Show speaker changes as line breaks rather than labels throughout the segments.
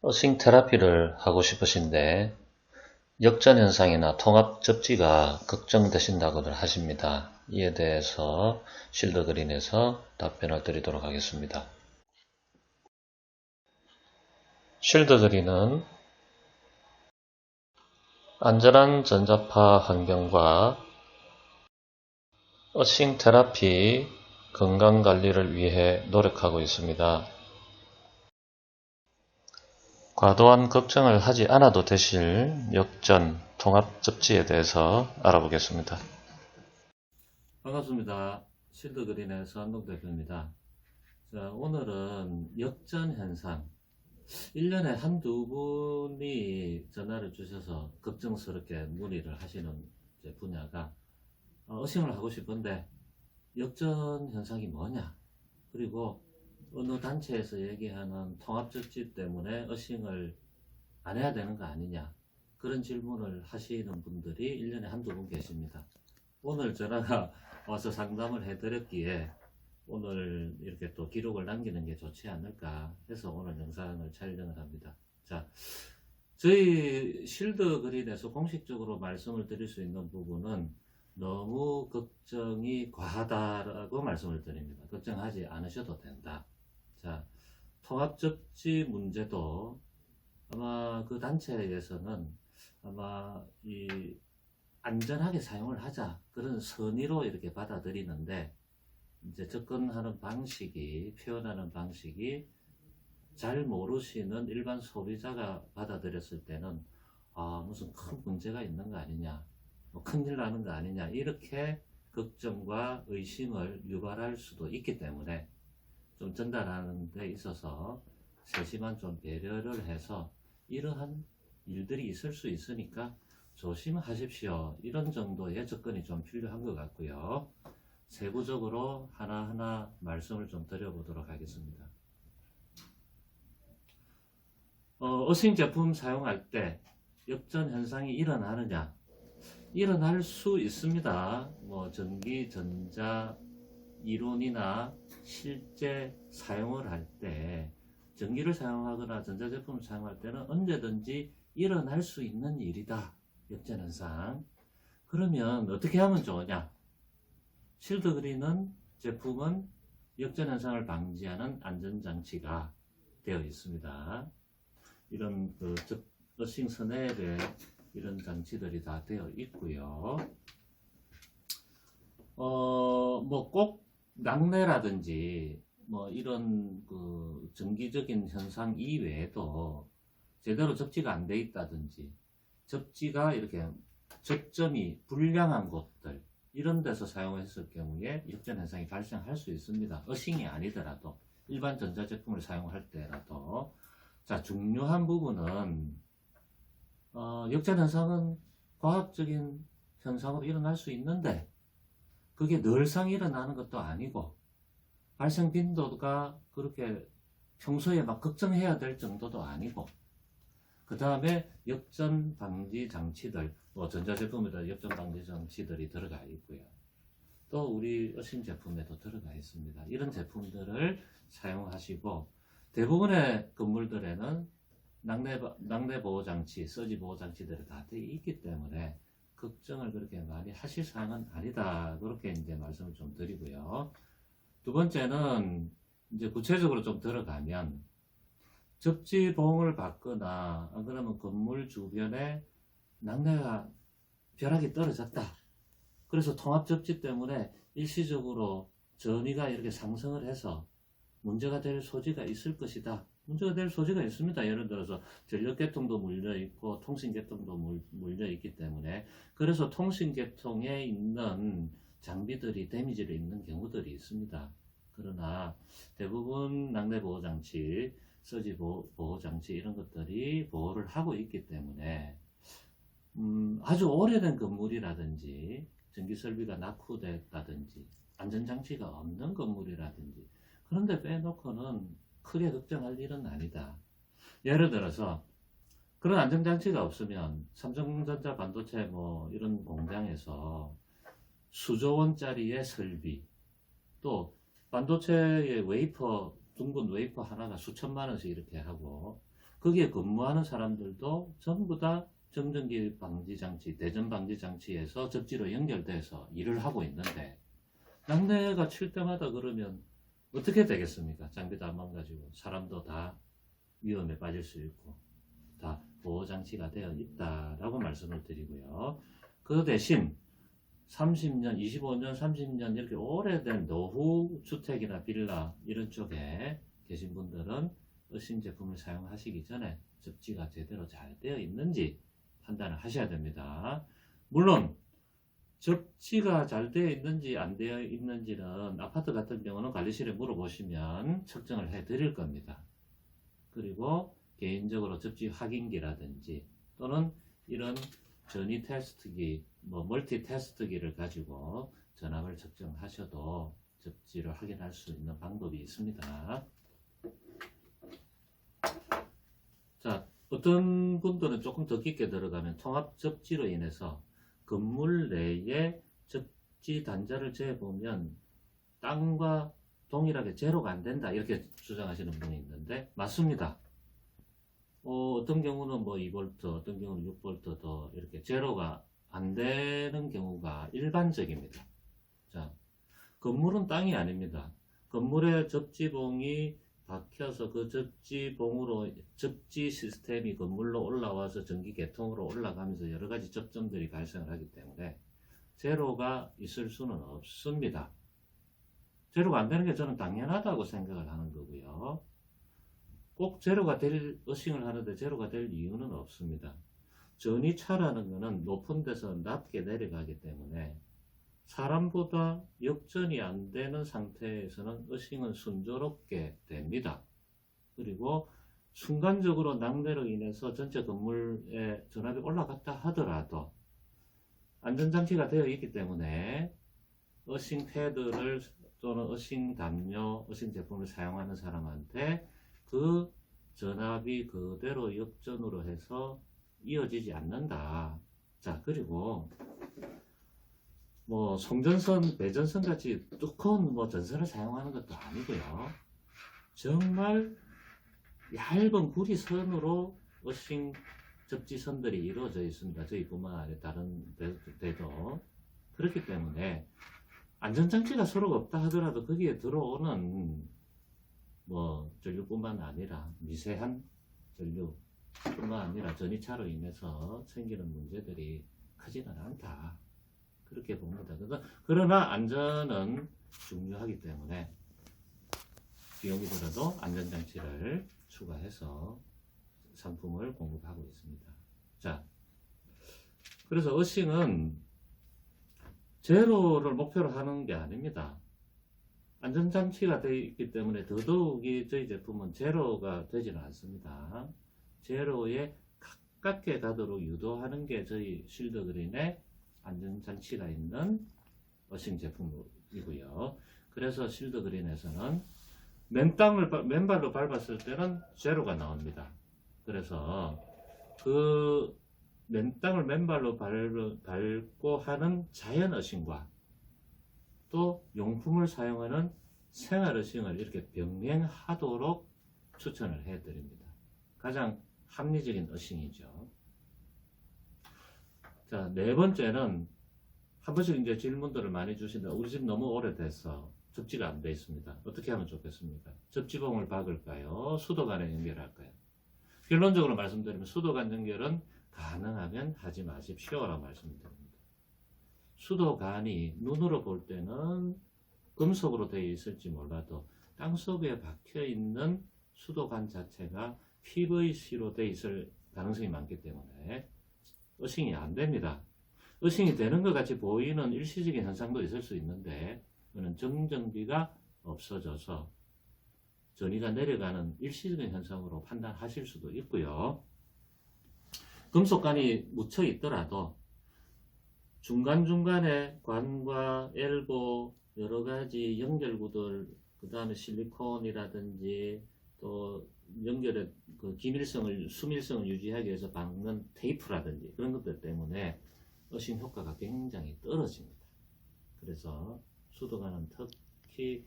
어싱 테라피를 하고 싶으신데 역전 현상이나 통합 접지가 걱정되신다고들 하십니다. 이에 대해서 실드 그린에서 답변을 드리도록 하겠습니다. 실드 그린은 안전한 전자파 환경과 어싱 테라피 건강관리를 위해 노력하고 있습니다. 과도한 걱정을 하지 않아도 되실 역전 통합 접지에 대해서 알아보겠습니다. 반갑습니다. 실드 그린의 서한동 대표입니다. 자, 오늘은 역전 현상. 1년에 한두 분이 전화를 주셔서 걱정스럽게 문의를 하시는 분야가 어싱을 하고 싶은데 역전 현상이 뭐냐? 그리고 어느 단체에서 얘기하는 통합적지 때문에 어싱을 안 해야 되는 거 아니냐? 그런 질문을 하시는 분들이 1년에 한두 분 계십니다. 오늘 전화가 와서 상담을 해드렸기에 오늘 이렇게 또 기록을 남기는 게 좋지 않을까 해서 오늘 영상을 촬영을 합니다. 자, 저희 실드 그린에서 공식적으로 말씀을 드릴 수 있는 부분은 너무 걱정이 과하다라고 말씀을 드립니다. 걱정하지 않으셔도 된다. 자, 통합접지 문제도 아마 그 단체에서는 아마 이 안전하게 사용을 하자 그런 선의로 이렇게 받아들이는데 이제 접근하는 방식이 표현하는 방식이 잘 모르시는 일반 소비자가 받아들였을 때는 무슨 큰 문제가 있는 거 아니냐 뭐 큰일 나는 거 아니냐 이렇게 걱정과 의심을 유발할 수도 있기 때문에 좀 전달하는 데 있어서 세심한 좀 배려를 해서 이러한 일들이 있을 수 있으니까 조심하십시오. 이런 정도의 접근이 좀 필요한 것 같고요. 세부적으로 하나하나 말씀을 좀 드려보도록 하겠습니다. 어싱 제품 사용할 때 역전 현상이 일어나느냐? 일어날 수 있습니다. 뭐 전기, 전자, 이론이나 실제 사용을 할 때 전기를 사용하거나 전자제품을 사용할 때는 언제든지 일어날 수 있는 일이다. 역전현상. 그러면 어떻게 하면 좋으냐? 실드 그린은 제품은 역전현상을 방지하는 안전장치가 되어 있습니다. 이런 어싱 스냅에 이런 장치들이 다 되어 있고요. 뭐 꼭 낙뢰라든지 뭐 이런 그 정기적인 현상 이외에도 제대로 접지가 안 돼 있다든지 접지가 이렇게 접점이 불량한 곳들 이런 데서 사용했을 경우에 역전 현상이 발생할 수 있습니다. 어싱이 아니더라도 일반 전자제품을 사용할 때라도. 자, 중요한 부분은 역전 현상은 과학적인 현상으로 일어날 수 있는데 그게 늘상 일어나는 것도 아니고 발생 빈도가 그렇게 평소에 막 걱정해야 될 정도도 아니고 그 다음에 역전 방지 장치들 뭐 전자제품에다 역전 방지 장치들이 들어가 있고요. 또 우리 어싱 제품에도 들어가 있습니다. 이런 제품들을 사용하시고 대부분의 건물들에는 낙뢰 보호 장치, 서지 보호 장치들이 다 되어 있기 때문에 걱정을 그렇게 많이 하실 사항은 아니다. 그렇게 이제 말씀을 좀 드리고요. 두 번째는 이제 구체적으로 좀 들어가면 접지 보험을 받거나 그러면 건물 주변에 낙뢰가 벼락이 떨어졌다. 그래서 통합 접지 때문에 일시적으로 전위가 이렇게 상승을 해서 문제가 될 소지가 있을 것이다. 문제가 될 소지가 있습니다. 예를 들어서 전력계통도 물려있고 통신계통도 물려있기 때문에 그래서 통신계통에 있는 장비들이 데미지를 입는 경우들이 있습니다. 그러나 대부분 낙뢰보호장치, 서지 보호장치 이런 것들이 보호를 하고 있기 때문에 아주 오래된 건물이라든지 전기설비가 낙후됐다든지 안전장치가 없는 건물이라든지 그런데 빼놓고는 크게 걱정할 일은 아니다. 예를 들어서 그런 안전장치가 없으면 삼성전자 반도체 뭐 이런 공장에서 수조 원짜리의 설비 또 반도체의 웨이퍼 둥근 웨이퍼 하나가 수천만 원씩 이렇게 하고 거기에 근무하는 사람들도 전부 다 정전기 방지 장치, 대전 방지 장치에서 접지로 연결돼서 일을 하고 있는데 낙뢰가 칠 때마다 그러면 어떻게 되겠습니까? 장비도 안 망가지고 사람도 다 위험에 빠질 수 있고 다 보호장치가 되어 있다라고 말씀을 드리고요. 그 대신 30년, 25년, 30년 이렇게 오래된 노후 주택이나 빌라 이런 쪽에 계신 분들은 어싱 제품을 사용하시기 전에 접지가 제대로 잘 되어 있는지 판단을 하셔야 됩니다. 물론 접지가 잘 되어 있는지 안 되어 있는지는 아파트 같은 경우는 관리실에 물어보시면 측정을 해 드릴 겁니다. 그리고 개인적으로 접지 확인기라든지 또는 이런 전위 테스트기, 멀티 테스트기를 가지고 전압을 측정하셔도 접지를 확인할 수 있는 방법이 있습니다. 자, 어떤 분들은 조금 더 깊게 들어가면 통합 접지로 인해서 건물 내에 접지 단자를 재보면 땅과 동일하게 제로가 안 된다 이렇게 주장하시는 분이 있는데 맞습니다. 어떤 경우는 2V, 어떤 경우는 6V 더 이렇게 제로가 안 되는 경우가 일반적입니다. 자, 건물은 땅이 아닙니다. 건물에 접지봉이 박혀서 그 접지봉으로 접지 시스템이 건물로 올라와서 전기 계통으로 올라가면서 여러 가지 접점들이 발생을 하기 때문에 제로가 있을 수는 없습니다. 제로가 안 되는 게 저는 당연하다고 생각을 하는 거고요. 꼭 제로가 될 어싱을 하는데 제로가 될 이유는 없습니다. 전이차라는 것은 높은 데서 낮게 내려가기 때문에 사람보다 역전이 안 되는 상태에서는 어싱은 순조롭게 됩니다. 그리고 순간적으로 낙뢰로 인해서 전체 건물에 전압이 올라갔다 하더라도 안전장치가 되어 있기 때문에 어싱 패드를 또는 어싱 담요, 어싱 제품을 사용하는 사람한테 그 전압이 그대로 역전으로 해서 이어지지 않는다. 자, 그리고 송전선, 배전선 같이 두꺼운 전선을 사용하는 것도 아니고요. 정말 얇은 구리선으로 어싱 접지선들이 이루어져 있습니다. 저희뿐만 아니라 다른 데도. 그렇기 때문에 안전장치가 서로가 없다 하더라도 거기에 들어오는 전류뿐만 아니라 미세한 전류뿐만 아니라 전이차로 인해서 생기는 문제들이 크지는 않다. 그렇게 봅니다. 그러나 안전은 중요하기 때문에 비용이 들어도 안전장치를 추가해서 상품을 공급하고 있습니다. 자, 그래서 어싱은 제로를 목표로 하는 게 아닙니다. 안전장치가 되어 있기 때문에 더더욱이 저희 제품은 제로가 되지는 않습니다. 제로에 가깝게 가도록 유도하는 게 저희 실드그린의 안전장치가 있는 어싱 제품이고요. 그래서 실드그린에서는 맨발로 밟았을 때는 제로가 나옵니다. 그래서 그 땅을 맨발로 밟고 하는 자연 어싱과 또 용품을 사용하는 생활 어싱을 이렇게 병행하도록 추천을 해드립니다. 가장 합리적인 어싱이죠. 자, 네 번째는 한 번씩 이제 질문들을 많이 주신다. 우리 집 너무 오래돼서 접지가 안 돼 있습니다. 어떻게 하면 좋겠습니까? 접지봉을 박을까요? 수도관에 연결할까요? 결론적으로 말씀드리면 수도관 연결은 가능하면 하지 마십시오라고 말씀드립니다. 수도관이 눈으로 볼 때는 금속으로 되어 있을지 몰라도 땅속에 박혀 있는 수도관 자체가 PVC로 되어 있을 가능성이 많기 때문에 어싱이 안 됩니다. 어싱이 되는 것 같이 보이는 일시적인 현상도 있을 수 있는데 그는 정전비가 없어져서 전이가 내려가는 일시적인 현상으로 판단하실 수도 있고요. 금속관이 묻혀 있더라도 중간중간에 관과 엘보 여러 가지 연결구들, 그 다음에 실리콘이라든지 또 연결의 그 기밀성을, 수밀성을 유지하기 위해서 박는 테이프라든지 그런 것들 때문에 어싱 효과가 굉장히 떨어집니다. 그래서 수도관은 특히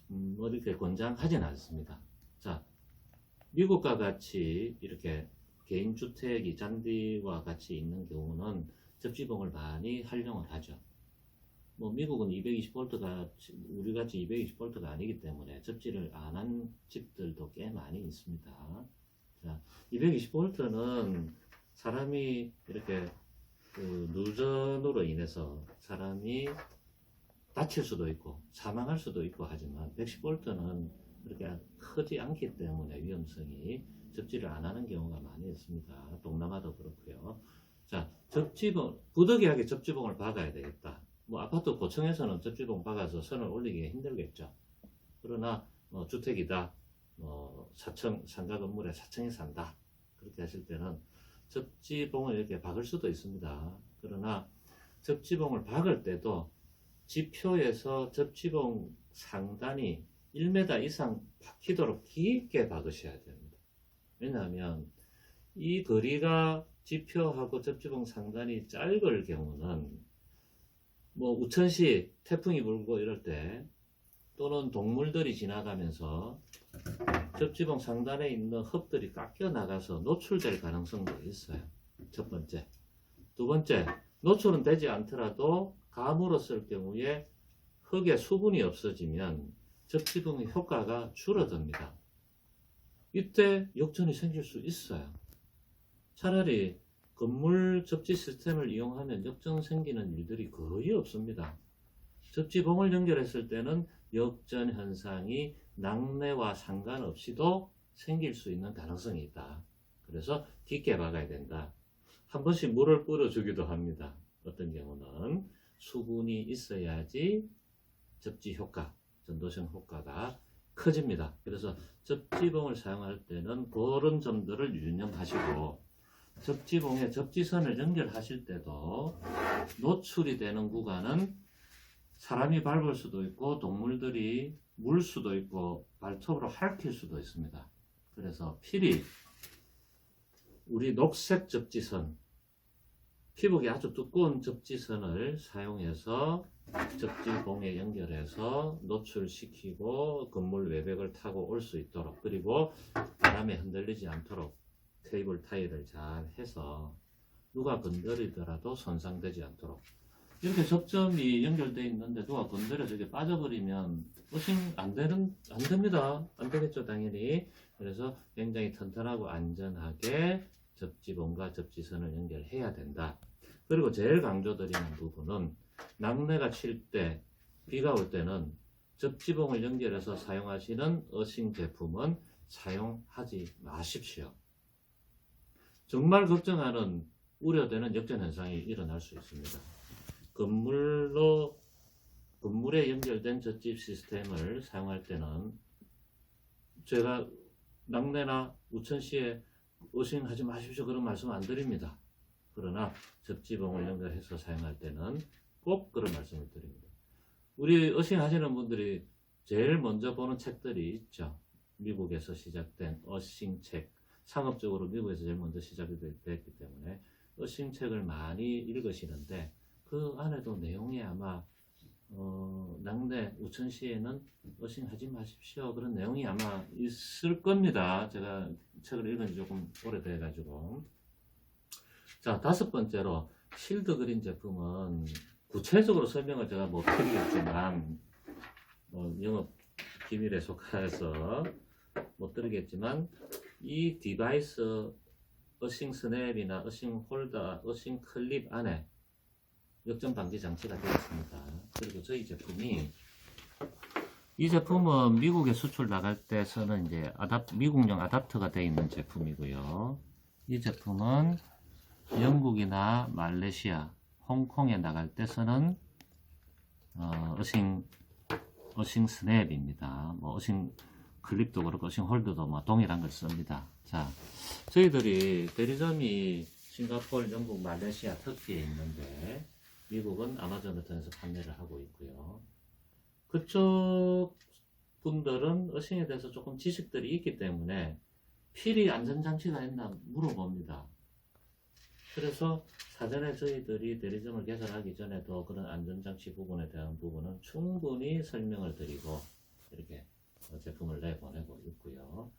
이렇게 권장하지는 않습니다. 자, 미국과 같이 이렇게 개인주택이 잔디와 같이 있는 경우는 접지봉을 많이 활용을 하죠. 뭐 미국은 220V가 우리 같이 220V가 아니기 때문에 접지를 안 한 집들도 꽤 많이 있습니다. 자, 220V는 사람이 이렇게 그 누전으로 인해서 사람이 다칠 수도 있고 사망할 수도 있고 하지만 110V는 그렇게 크지 않기 때문에 위험성이 접지를 안 하는 경우가 많이 있습니다. 동남아도 그렇고요. 자, 접지봉, 부득이하게 접지봉을 박아야 되겠다. 뭐 아파트 고층에서는 접지봉 박아서 선을 올리기 힘들겠죠. 그러나 주택이다, 4층 상가 건물에 4층에 산다, 그렇게 하실 때는 접지봉을 이렇게 박을 수도 있습니다. 그러나 접지봉을 박을 때도 지표에서 접지봉 상단이 1m 이상 박히도록 깊게 박으셔야 됩니다. 왜냐하면 이 거리가 지표하고 접지봉 상단이 짧을 경우는 뭐 우천시 태풍이 불고 이럴 때 또는 동물들이 지나가면서 접지봉 상단에 있는 흙들이 깎여 나가서 노출될 가능성도 있어요. 첫 번째. 두 번째, 노출은 되지 않더라도 가물었을 경우에 흙에 수분이 없어지면 접지봉의 효과가 줄어듭니다. 이때 역전이 생길 수 있어요. 차라리 건물 접지 시스템을 이용하면 역전 생기는 일들이 거의 없습니다. 접지봉을 연결했을 때는 역전 현상이 낙뢰와 상관없이도 생길 수 있는 가능성이 있다. 그래서 깊게 박아야 된다. 한 번씩 물을 뿌려주기도 합니다. 어떤 경우는 수분이 있어야지 접지 효과, 전도성 효과가 커집니다. 그래서 접지봉을 사용할 때는 그런 점들을 유념하시고 접지봉에 접지선을 연결하실 때도 노출이 되는 구간은 사람이 밟을 수도 있고 동물들이 물 수도 있고 발톱으로 핥힐 수도 있습니다. 그래서 필히 우리 녹색 접지선, 피복이 아주 두꺼운 접지선을 사용해서 접지봉에 연결해서 노출시키고 건물 외벽을 타고 올 수 있도록, 그리고 바람에 흔들리지 않도록 케이블 타이를 잘 해서 누가 건드리더라도 손상되지 않도록 이렇게 접점이 연결되어 있는데 누가 건드려 저게 빠져버리면 워싱 안 됩니다. 안 되겠죠, 당연히. 그래서 굉장히 튼튼하고 안전하게 접지봉과 접지선을 연결해야 된다. 그리고 제일 강조드리는 부분은 낙뢰가 칠 때, 비가 올 때는 접지봉을 연결해서 사용하시는 어싱 제품은 사용하지 마십시오. 정말 걱정하는 우려되는 역전 현상이 일어날 수 있습니다. 건물에 연결된 젖집 시스템을 사용할 때는 제가 낙뢰나 우천시에 어싱하지 마십시오 그런 말씀 안 드립니다. 그러나 접지봉을 연결해서 사용할 때는 꼭 그런 말씀을 드립니다. 우리 어싱하시는 분들이 제일 먼저 보는 책들이 있죠. 미국에서 시작된 어싱 책. 상업적으로 미국에서 제일 먼저 시작이 됐기 때문에 어싱 책을 많이 읽으시는데 그 안에도 내용이 아마 낙뢰 우천시에는 어싱 하지 마십시오 그런 내용이 아마 있을 겁니다. 제가 책을 읽은 지 조금 오래돼 가지고. 자, 다섯 번째로 실드 그린 제품은 구체적으로 설명을 제가 못 드리겠지만 영업 기밀에 속해서 못 드리겠지만 이 디바이스 어싱 스냅이나 어싱 홀더, 어싱 클립 안에 역전 방지 장치가 되어 있습니다. 그리고 저희 제품이 이 제품은 미국에 수출 나갈 때 쓰는 이제 미국용 아답터가 되어 있는 제품이고요. 이 제품은 영국이나 말레이시아, 홍콩에 나갈 때 쓰는 어싱 스냅입니다. 뭐 어싱 클립도 그렇고 어싱 홀더도 뭐 동일한 걸 씁니다. 자, 저희들이 대리점이 싱가포르, 영국, 말레이시아, 터키에 있는데 미국은 아마존을 통해서 판매를 하고 있고요. 그쪽 분들은 어싱에 대해서 조금 지식들이 있기 때문에 필히 안전장치가 있나 물어봅니다. 그래서 사전에 저희들이 대리점을 개설하기 전에도 그런 안전장치 부분에 대한 부분은 충분히 설명을 드리고 이렇게 제품을 내보내고 있고요.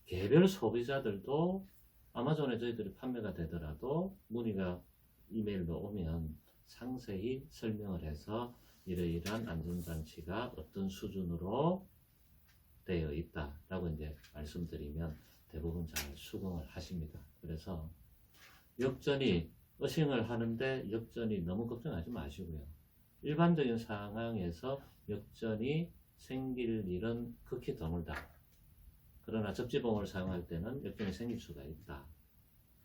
개별 소비자들도 아마존에 저희들이 판매가 되더라도 문의가 이메일로 오면 상세히 설명을 해서 이러이러한 안전장치가 어떤 수준으로 되어 있다라고 이제 말씀드리면 대부분 잘 수긍을 하십니다. 그래서 역전이 어싱을 하는데 역전이 너무 걱정하지 마시고요. 일반적인 상황에서 역전이 생길 일은 극히 드물다. 그러나 접지봉을 사용할 때는 역전이 생길 수가 있다.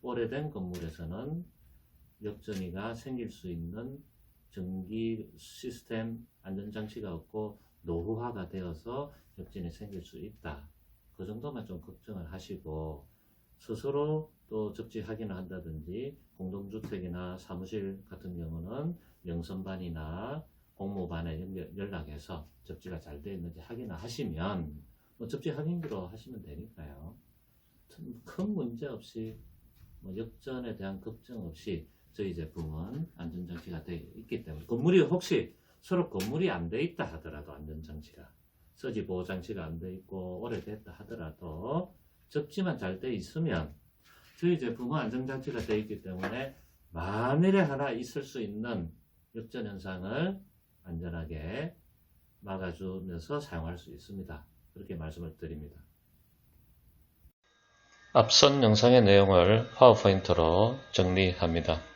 오래된 건물에서는 역전이가 생길 수 있는 전기 시스템 안전장치가 없고 노후화가 되어서 역전이 생길 수 있다. 그 정도만 좀 걱정을 하시고 스스로 또 접지 확인을 한다든지 공동주택이나 사무실 같은 경우는 영선반이나 공모반에 연락해서 접지가 잘 되어 있는지 확인을 하시면 뭐 접지 확인기로 하시면 되니까요. 큰 문제 없이 뭐 역전에 대한 걱정 없이 저희 제품은 안전장치가 되어 있기 때문에 건물이 혹시 서로 건물이 안 돼 있다 하더라도 안전장치가 서지 보호장치가 안 돼 있고 오래됐다 하더라도 접지만 잘 돼 있으면 저희 제품은 안전장치가 되어 있기 때문에 만일에 하나 있을 수 있는 역전 현상을 안전하게 막아주면서 사용할 수 있습니다. 그렇게 말씀을 드립니다. 앞선 영상의 내용을 파워포인트로 정리합니다.